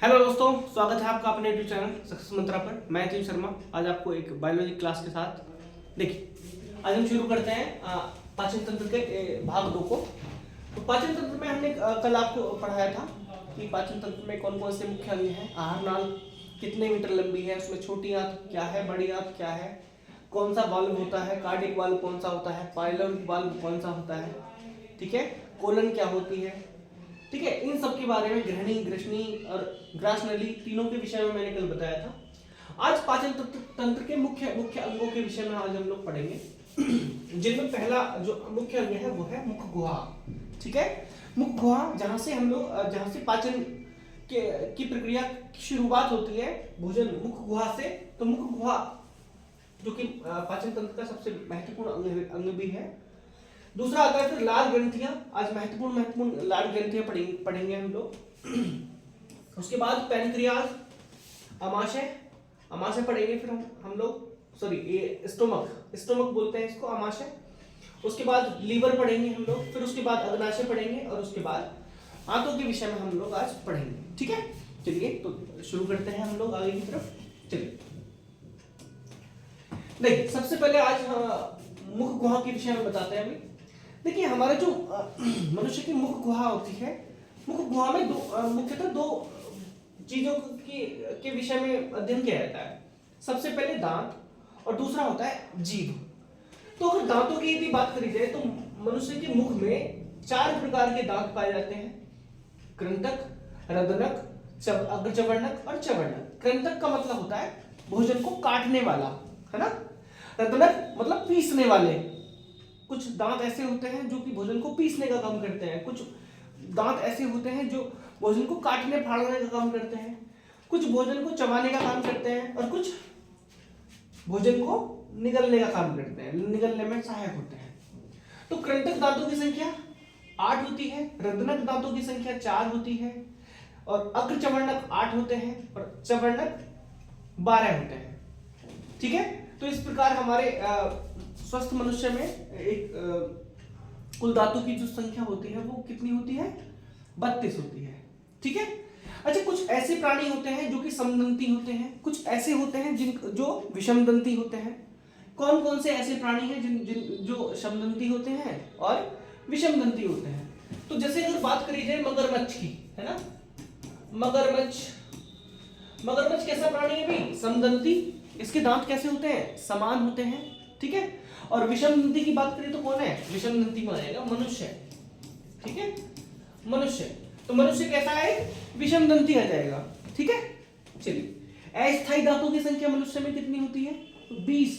Hello दोस्तों, स्वागत है आपका अपने यूट्यूब चैनल सक्सेस मंत्रा पर। मैं अजीम शर्मा आज आपको एक बायोलॉजी क्लास के साथ देखिए आज हम शुरू करते हैं पाचन तंत्र के भाग 2 को। तो पाचन तंत्र में हमने कल आपको पढ़ाया था कि पाचन तंत्र में कौन कौन से मुख्य अंग हैं। आहार नाल कितने मीटर लंबी है, उसमें छोटी आंत क्या है, बड़ी आंत क्या है, कौन सा वाल्व होता है, कार्डियक वाल्व कौन सा होता है, पाइलोरिक वाल्व कौन सा होता है, ठीक है, कोलन क्या होती है, ठीक है। इन सब के बारे में गृहिणी, ग्रसनी और ग्रास नली तीनों के विषय में मैंने कल बताया था। आज पाचन तंत्र के मुख्य मुख्य अंगों के विषय में आज हम लोग पढ़ेंगे जिनमें पहला जो मुख्य अंग है वो है मुख गुहा, ठीक है। मुख गुहा जहां से पाचन की प्रक्रिया की शुरुआत होती है भोजन मुख गुहा से। तो मुख गुहा जो कि पाचन तंत्र का सबसे महत्वपूर्ण अंग भी है। दूसरा आता है फिर लाल ग्रंथियां। आज महत्वपूर्ण लाल ग्रंथियां पढ़ेंगे हम लोग। उसके बाद पैनक्रियाज, अमाशय पढ़ेंगे फिर हम लोग, स्टोमक बोलते हैं इसको, अमाशय। उसके बाद लीवर पढ़ेंगे हम लोग, फिर उसके बाद अग्नाशय पढ़ेंगे और उसके बाद आंतों के विषय में हम लोग आज पढ़ेंगे, ठीक है। चलिए तो शुरू करते हैं हम लोग आगे की तरफ। चलिए देखिए सबसे पहले आज मुख गुहा के विषय में बताते हैं। अभी देखिए हमारा जो मनुष्य की मुख गुहा होती है, मुख गुहा में मुख्यतः दो चीजों के विषय में अध्ययन किया जाता है। सबसे पहले दांत और दूसरा होता है जीभ। तो अगर दांतों की यदि बात करी जाए तो मनुष्य के मुख में 4 प्रकार के दांत पाए जाते हैं: कृंतक, रदनक, अग्रचवर्णक और चवर्णक। कृंतक का मतलब होता है भोजन को काटने वाला, है ना। रदनक मतलब पीसने वाले। कुछ दांत ऐसे होते हैं जो कि भोजन को पीसने का काम करते हैं, कुछ दांत ऐसे होते हैं जो भोजन को काटने फाड़ने का काम करते हैं, कुछ भोजन को चबाने का काम करते हैं और कुछ भोजन को निगलने का काम करते हैं, निगलने में सहायक होते हैं। तो कृंतक दांतों की संख्या 8 होती है, रदनक दांतों की संख्या 4 होती है और अग्रचवर्णक 8 होते हैं और चवर्णक 12 होते हैं, ठीक है। तो इस प्रकार हमारे स्वस्थ मनुष्य में एक कुल दांतों की जो संख्या होती है वो कितनी होती है? 32 होती है, ठीक है। अच्छा, कुछ ऐसे प्राणी होते हैं जो कि समदंती होते हैं, कुछ ऐसे होते हैं जो विषमदंती होते हैं। कौन कौन से ऐसे प्राणी हैं जो समदंती होते हैं और विषमदंती होते हैं? तो जैसे अगर बात करी जाए मगरमच्छ की, है ना, मगरमच्छ कैसा प्राणी है भाई? समदंती। इसके दांत कैसे होते हैं? समान होते हैं, ठीक है। और विषमदंती की बात करें तो कौन है? विषमदंती में आएगा मनुष्य, ठीक है, मनुष्य। तो मनुष्य कैसा है? विषमदंती आ जाएगा, ठीक है। चलिए, अस्थायी दांतों की संख्या मनुष्य में कितनी होती है? 20।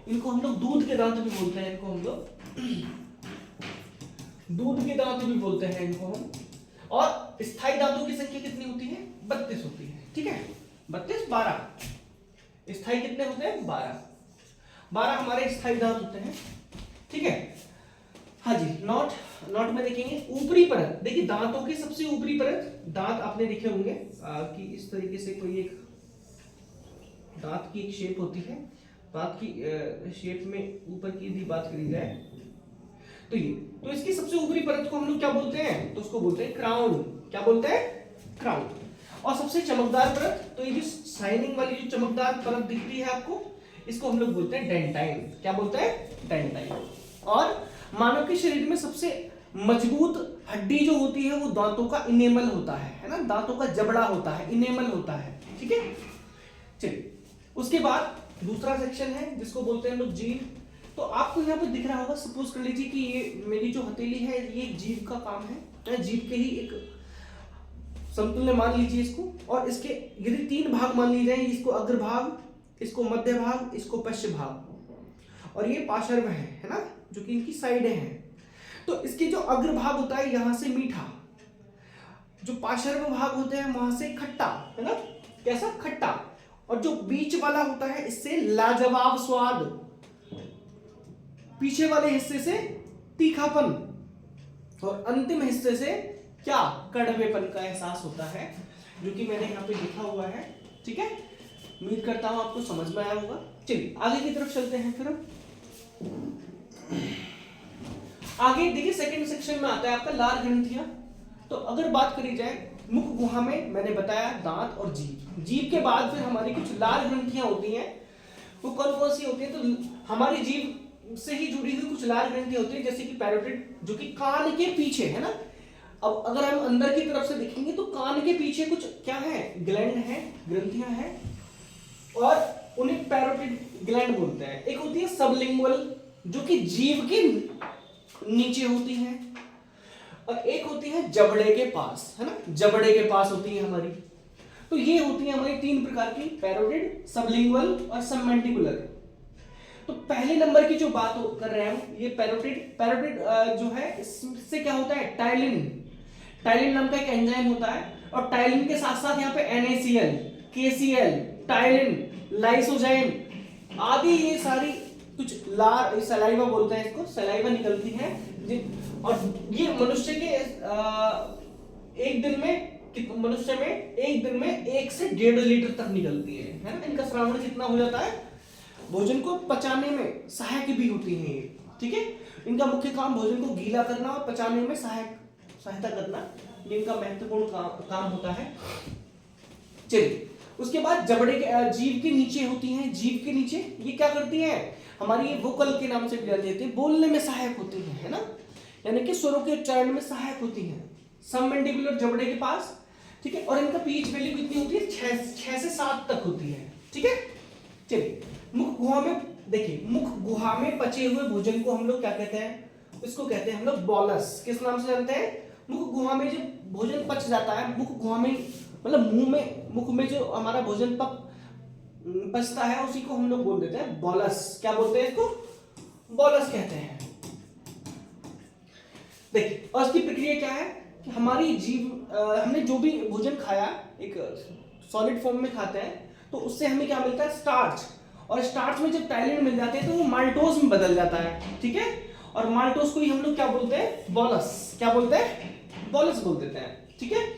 इनको हम लोग दूध के दांत भी बोलते हैं, इनको हम लोग दूध के दांत भी बोलते हैं इनको हम। और स्थायी दांतों की संख्या कितनी होती है? 32 होती है, ठीक है। 32, 12। स्थायी कितने होते हैं? 12 हमारे स्थायी दांत होते हैं, ठीक है। हाँ जी, नोट में देखेंगे ऊपरी परत। देखिए दांतों की सबसे ऊपरी परत, दांत आपने देखे होंगे कि इस तरीके से कोई एक दांत की एक शेप होती है। दांत की शेप में ऊपर की यदि बात करी जाए तो इसकी सबसे ऊपरी परत को हम लोग क्या बोलते हैं? तो उसको बोलते हैं क्राउन। क्या बोलते हैं? क्राउन। और सबसे चमकदार परत, तो ये जो शाइनिंग वाली जो चमकदार परत दिखती है आपको, इसको हम लोग बोलते हैं डेंटाइन। क्या बोलते हैं? डेंटाइन। और मानव के शरीर में सबसे मजबूत हड्डी जो होती है वो दांतों का इनेमल होता है ना, दांतों का जबड़ा होता है, इनेमल होता है, ठीक है। चलिए, उसके बाद दूसरा सेक्शन है जिसको बोलते हैं हम लोग जीभ। तो आपको यहाँ पे दिख रहा होगा, सपोज कर लीजिए कि ये मेरी जो हथेली है ये जीभ का काम है, जीभ के ही एक समतुल्य मान लीजिए इसको। और इसके यदि 3 भाग मान लीजिए, इसको अग्रभाग, इसको मध्य भाग, इसको पश्च भाग, और ये पार्श्व है ना, जो कि इनकी साइडें हैं। तो इसके जो अग्रभाग होता है यहां से मीठा, जो पार्श्व भाग होते हैं वहां से खट्टा, है ना, कैसा? खट्टा। और जो बीच वाला होता है इससे लाजवाब स्वाद, पीछे वाले हिस्से से तीखापन और अंतिम हिस्से से क्या? कड़वेपन का एहसास होता है, जो कि मैंने यहाँ पे लिखा हुआ है, ठीक है। उम्मीद करता हूं आपको समझ में आया होगा। चलिए आगे की तरफ चलते हैं। फिर आगे देखिए सेकंड सेक्शन में आता है आपका लार ग्रंथियां। तो अगर बात करी जाए मुख गुहा में मैंने बताया दांत और जीभ। जीभ के बाद फिर हमारी कुछ लाल ग्रंथियां होती हैं, वो कौन कौन सी होती है? तो हमारी जीभ से ही जुड़ी हुई कुछ लाल ग्रंथियां होती है, जैसे कि पैरोटिड जो कि कान के पीछे है ना। अब अगर हम अंदर की तरफ से देखेंगे तो कान के पीछे कुछ क्या है, ग्लैंड है, ग्रंथियां हैं, और उन्हें पैरोटिड ग्लैंड बोलते हैं। एक होती है सबलिंगुअल जो कि जीभ के नीचे होती है, और एक होती है जबड़े के पास, है ना, जबड़े के पास होती है हमारी। तो ये होती है हमारी 3 प्रकार की, पैरोटिड, सबलिंगुअल और सबमैंडिबुलर। तो पहले नंबर की जो बात कर रहे हैं हम, ये पैरोटिड जो है इससे क्या होता है, टाइलिन नाम का एक एंजाइम होता है, और टाइलिन के साथ साथ यहाँ पे NaCl, KCl, टाइलिन, लाइसोजाइम आदि ये सारी कुछ सलाइवा बोलते हैं इसको, सलाइवा निकलती है। और ये मनुष्य के मनुष्य में एक दिन में 1 से 1.5 लीटर तक निकलती है ना। इनका श्रावण कितना हो जाता है, भोजन को पचाने में सहायक भी होती है, ठीक है। इनका मुख्य काम भोजन को गीला करना और पचाने में सहायता करना, ये इनका महत्वपूर्ण काम होता है। चलिए, उसके बाद जबड़े के जीभ के नीचे होती हैं, जीभ के नीचे ये क्या करती हैं, हमारी ये वोकल के नाम से भी जानी जाती है, बोलने में सहायक होती है ना, यानी कि स्वरों के उच्चारण में सहायक होती है। सबमैंडिबुलर जबड़े के पास, ठीक है, और इनका पीच वैल्यू कितनी होती है, 6 से 7 तक होती है, ठीक है। चलिए, मुख गुहा में देखिए, मुख गुहा में पचे हुए भोजन को हम लोग क्या कहते हैं, इसको कहते हैं हम लोग बॉलस। किस नाम से जानते हैं, मुख गुहा में जब भोजन पच जाता है, मुख गुहा में मतलब मुख में जो हमारा भोजन पचता है उसी को हम लोग बोल देते हैं बॉलस। क्या बोलते हैं इसको, बॉलस कहते हैं। देखिए, और इसकी प्रक्रिया क्या है कि हमारी जीभ हमने जो भी भोजन खाया एक सॉलिड फॉर्म में खाते हैं, तो उससे हमें क्या मिलता है, स्टार्च, और स्टार्च में जब टाइलिन मिल जाते हैं तो वो माल्टोज में बदल जाता है, ठीक है, और माल्टोज को ही हम लोग क्या बोलते हैं, बॉलस। क्या बोलते हैं, बॉलस बोल देते हैं, ठीक है।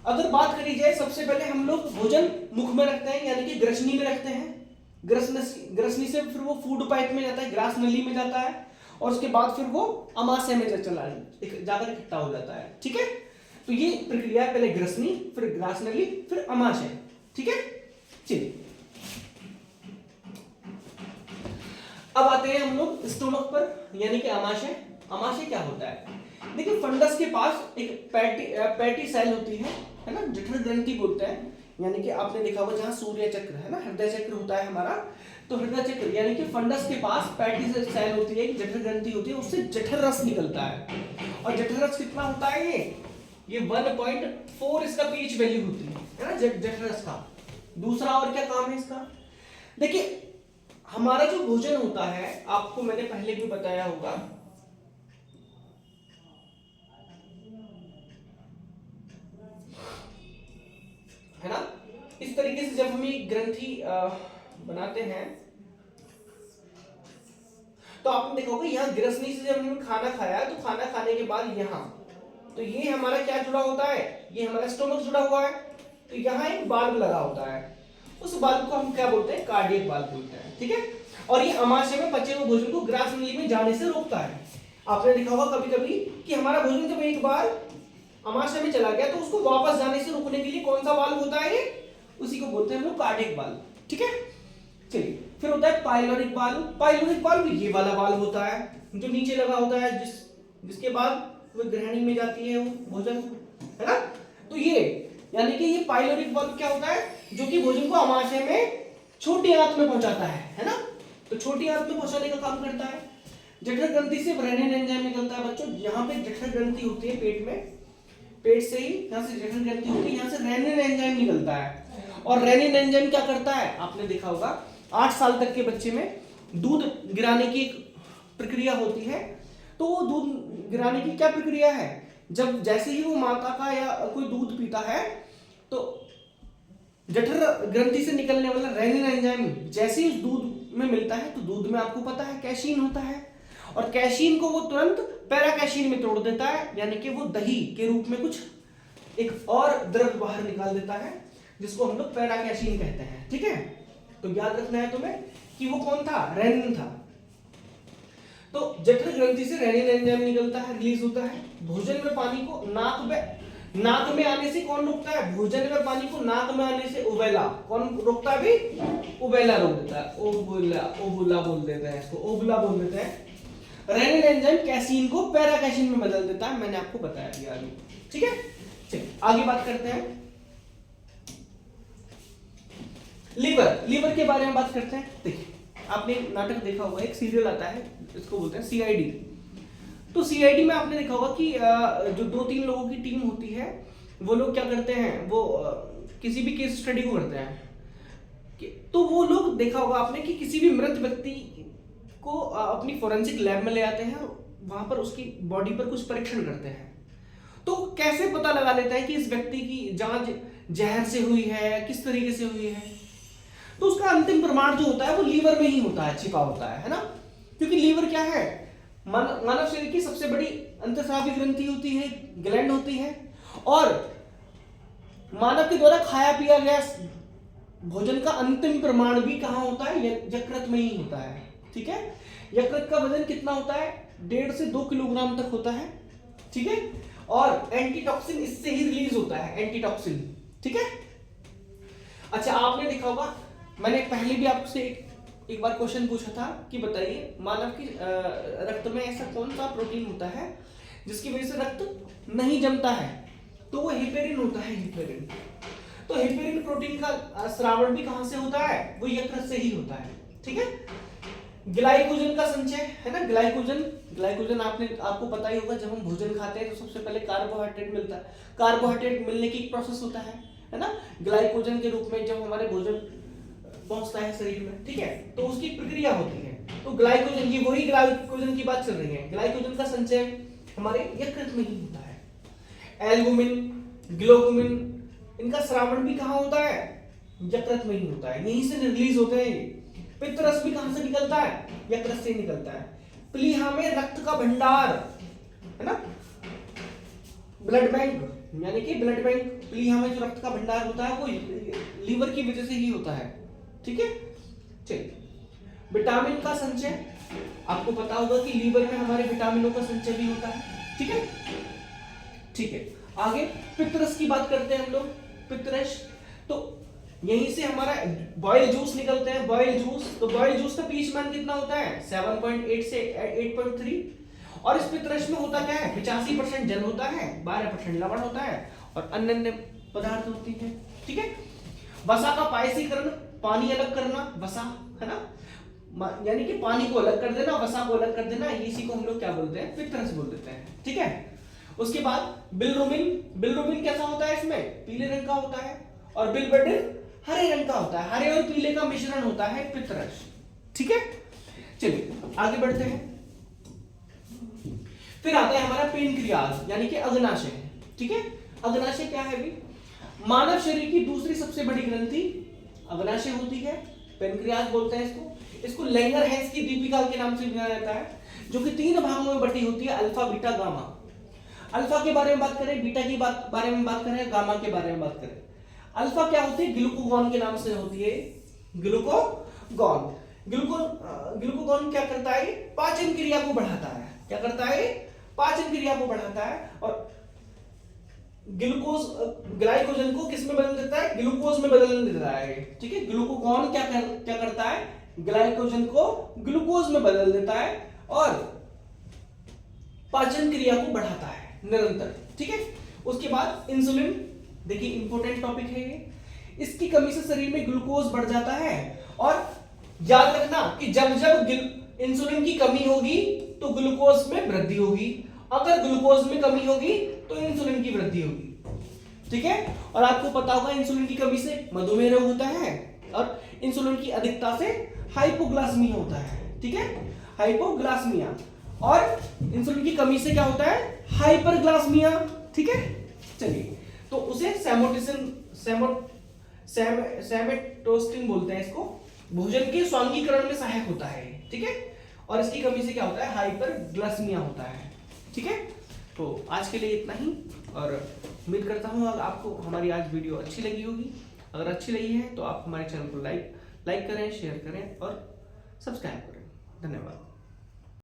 अगर बात करी जाए, सबसे पहले हम लोग भोजन मुख में रखते हैं, यानी कि ग्रसनी में रखते हैं। ग्रसनी से फिर वो फूड पाइप में जाता है, ग्रास नली में जाता है, और उसके बाद फिर वो अमाशय में जाकर इकट्ठा हो जाता है, ठीक है। तो ये प्रक्रिया है, पहले ग्रसनी, फिर ग्रास नली, फिर अमाशय, ठीक है। चलिए, अब आते हैं हम लोग स्टोमक पर, यानी कि अमाशय। अमाशय क्या होता है, देखिए, फंडस के पास एक पैटी सेल होती है ना, जठर ग्रंथि बोलते हैं, यानी कि आपने देखा होगा जहां सूर्य चक्र है ना, हृदय चक्र होता है हमारा, तो हृदय चक्र यानी कि फंडस के पास पैटी सेल होती है, जठर ग्रंथि होती है, उससे जठर रस निकलता है। और जठर रस कितना होता है, ये 1.4 इसका पीएच वैल्यू होती है ना, जठर रस का। दूसरा और क्या काम है इसका, देखिए, हमारा जो भोजन होता है, आपको मैंने पहले भी बताया होगा, है ना, इस तरीके से जब हम ये ग्रंथि बनाते हैं, तो आपने देखा होगा यहाँ ग्रसनी से जब हमने खाना खाया, तो खाना खाने के बाद यहाँ, तो ये हमारा क्या जुड़ा होता है, ये हमारा स्टोमक जुड़ा हुआ है, तो यहाँ एक बाल्ब लगा होता है, उस बाल्ब को हम क्या बोलते हैं, कार्डियक बाल्ब बोलते हैं, ठीक है। और ये अमाशय में पचे हुए भोजन को ग्रास नली में जाने से रोकता है। आपने देखा होगा कभी कभी कि हमारा भोजन जब एक बार अमाशय में चला गया, तो उसको वापस जाने से रोकने के लिए कौन सा वाल्व होता है, उसी को बोलते हैं हम लोग कार्डियक वाल्व, ठीक है। चलिए, फिर होता है पाइलोरिक वाल्व। पाइलोरिक वाल्व ये वाला वाल्व होता है जो नीचे लगा होता है, जिसके बाद वो ग्रहणी में जाती है वो भोजन, है ना। तो ये यानी कि ये पाइलोरिक वाल्व क्या होता है, जो कि भोजन को अमाशय में छोटी आंत में पहुंचाता है ना, तो छोटी आंत में पहुंचाने का काम करता है। जठर ग्रंथि से रेनिन एंजाइम निकलता है बच्चों, यहाँ पे जठर ग्रंथि होती है पेट में, पेट से ही यहाँ से जठर ग्रंथि होती है, यहाँ से रेनिन एंजाइम निकलता है। और रेनिन एंजाइम क्या करता है, आपने देखा होगा 8 साल तक के बच्चे में दूध गिराने की प्रक्रिया होती है। तो वो दूध गिराने की क्या प्रक्रिया है, जब जैसे ही वो माता का या कोई दूध पीता है, तो जठर ग्रंथि से निकलने वाला रेनिन एंजाइम जैसे ही उस दूध में मिलता है, तो दूध में आपको पता है कैशीन होता है, और कैशीन को वो तुरंत पैराकैशीन में तोड़ देता है, यानी कि वो दही के रूप में कुछ एक और द्रव्य बाहर निकाल देता है, जिसको हम लोग पैराकैशीन कहते हैं, ठीक है। तो याद रखना है तुम्हें कि वो कौन था, रेनिन था। तो जठर ग्रंथि से रेनिन एंजाइम निकलता है, रिलीज होता है। भोजन में पानी को नाक में आने से कौन रोकता है? भोजन में पानी को नाक में आने से उबेला कौन रोकता है? भी उबेला रोक देता है। ओबुला बोल देते हैं इसको, ओबुला बोल देते हैं। रेनिन एंजाइम कैसीन को पैरा कैसीन में बदल देता है, मैंने आपको बताया दिया अभी। ठीक है, चलिए आगे बात करते हैं। लीवर के बारे में बात करते हैं। देखिए, आपने नाटक देखा होगा, एक सीरियल आता है, इसको बोलते हैं सीआईडी। तो सीआईडी में आपने देखा होगा कि जो 2-3 लोगों की टीम होती है, वो लोग क्या करते हैं, वो किसी भी केस स्टडी को करते हैं। तो वो लोग देखा होगा आपने कि किसी भी मृत व्यक्ति को अपनी फोरेंसिक लैब में ले आते हैं, वहां पर उसकी बॉडी पर कुछ परीक्षण करते हैं। तो कैसे पता लगा लेता है कि इस व्यक्ति की जांच जहर से हुई है, किस तरीके से हुई है? तो उसका अंतिम प्रमाण जो होता है वो लीवर में ही होता है, छिपा होता है ना। क्योंकि लीवर क्या है, मानव शरीर की सबसे बड़ी अंतःस्रावी ग्रंथि होती है, ग्लैंड होती है, और मानव के द्वारा खाया पिया गया भोजन का अंतिम प्रमाण भी कहां होता है? यकृत में ही होता है। ठीक है, यकृत का वजन कितना होता है? 1.5 से 2 किलोग्राम तक होता है। ठीक है, और एंटीटॉक्सिन इससे ही रिलीज होता है, एंटीटॉक्सिन। ठीक है, अच्छा आपने देखा होगा, मैंने पहले भी आपसे एक बार क्वेश्चन पूछा था कि बताइए मानव की रक्त में ऐसा कौन सा प्रोटीन होता है जिसकी वजह से रक्त नहीं जमता है? तो वो हेपेरिन होता है, हेपेरिन। तो हेपेरिन प्रोटीन का स्रावण भी कहां से होता है? वो यकृत से ही होता है। ठीक है, ग्लाइकोजन का संचय है ना, ग्लाइकोजन आपको पता ही होगा, जब हम भोजन खाते हैं तो सबसे पहले कार्बोहाइड्रेट मिलता है। कार्बोहाइड्रेट मिलने की एक प्रोसेस होता है ना, ग्लाइकोजन के रूप में जब हमारे भोजन पहुंचता है शरीर में। ठीक है, तो उसकी प्रक्रिया होती है। तो ग्लाइकोजन, ये वही ग्लाइकोजन की बात चल रही है। ग्लाइकोजन का संचय हमारे यकृत में ही होता है। एल्बुमिन, ग्लोबुमिन, इनका स्रावण भी कहां होता है? यकृत में ही होता है, यहीं से रिलीज होते हैं। पित्तरस भी कहां से निकलता है? यकृत से निकलता है। प्लीहा में रक्त का भंडार है ना, ब्लड बैंक, यानी कि ब्लड बैंक, प्लीहा में जो रक्त का भंडार होता है वो लीवर की वजह से ही होता है। ठीक है, चलिए विटामिन का संचय, आपको पता होगा कि लीवर में हमारे विटामिनों का संचय भी होता है। ठीक है, ठीक है, आगे पित्तरस की बात करते हैं हम लोग। पित्तरस, तो यहीं से हमारा बॉयल जूस निकलते हैं, बॉयल जूस। तो बॉयल जूस का पीएच मान कितना होता है? 7.8 से 8.3। और इस पित्तरस में होता क्या है? 85% जल होता है, 12% लवण होता है, और अन्य पदार्थ होती है। ठीक है, वसा का पायसीकरण, पानी अलग करना, वसा है ना, यानी कि पानी को अलग कर देना, वसा को अलग कर देना, इसी को हम लोग क्या बोलते हैं? पित्तरस बोल देते हैं। ठीक है, उसके बाद बिलरुबिन, बिलरुबिन कैसा होता है? इसमें पीले रंग का होता है, और बिलबर्डिन हरे रंग का होता है। हरे और पीले का मिश्रण होता है पित्तरस। ठीक है, चलिए आगे बढ़ते हैं। फिर आता है हमारा पेनक्रियाज, यानी कि अग्नाशय। ठीक है, अग्नाशय क्या है भी? मानव शरीर की दूसरी सबसे बड़ी ग्रंथि अग्नाशय होती है, पेनक्रियाज बोलते हैं इसको। इसको लैंगरहैंस की दीपिका के नाम से जाना जाता है, जो कि 3 भागों में बटी होती है, अल्फा, बीटा, गामा। अल्फा के बारे में बात करें, बीटा की बारे में बात करें, गामा के बारे में बात करें। अल्फा क्या होती है? ग्लूकागॉन के नाम से होती है, ग्लूकागॉन। ग्लूकागॉन क्या करता है? पाचन क्रिया को बढ़ाता है। क्या करता है? पाचन क्रिया को बढ़ाता है, और ग्लाइकोजन को किस में बदल देता है? ग्लूकोज में बदल देता है। ठीक है, ग्लूकागॉन क्या करता है? ग्लाइकोजन को ग्लूकोज में बदल देता है और पाचन क्रिया को बढ़ाता है निरंतर। ठीक है, उसके बाद इंसुलिन, देखिए इंपॉर्टेंट टॉपिक है ये। इसकी कमी से शरीर में ग्लूकोज बढ़ जाता है, और याद रखना कि जब जब इंसुलिन की कमी होगी तो ग्लूकोज में वृद्धि होगी, अगर ग्लूकोज में कमी होगी तो इंसुलिन की वृद्धि होगी। ठीक है, और आपको पता होगा इंसुलिन की कमी से मधुमेह रोग होता है, और इंसुलिन की अधिकता से हाइपोग्लाइसीमिया होता है। ठीक है, हाइपोग्लाइसीमिया, और इंसुलिन की कमी से क्या होता है? हाइपरग्लाइसीमिया। ठीक है, चलिए, तो उसे सेमेटोस्टिन बोलते हैं इसको, भोजन के स्वांगीकरण में सहायक होता है। ठीक है, और इसकी कमी से क्या होता है? हाइपरग्लाइसीमिया होता है। ठीक है, तो आज के लिए इतना ही, और उम्मीद करता हूँ आपको हमारी आज वीडियो अच्छी लगी होगी। अगर अच्छी लगी है तो आप हमारे चैनल को लाइक करें, शेयर करें और सब्सक्राइब करें। धन्यवाद।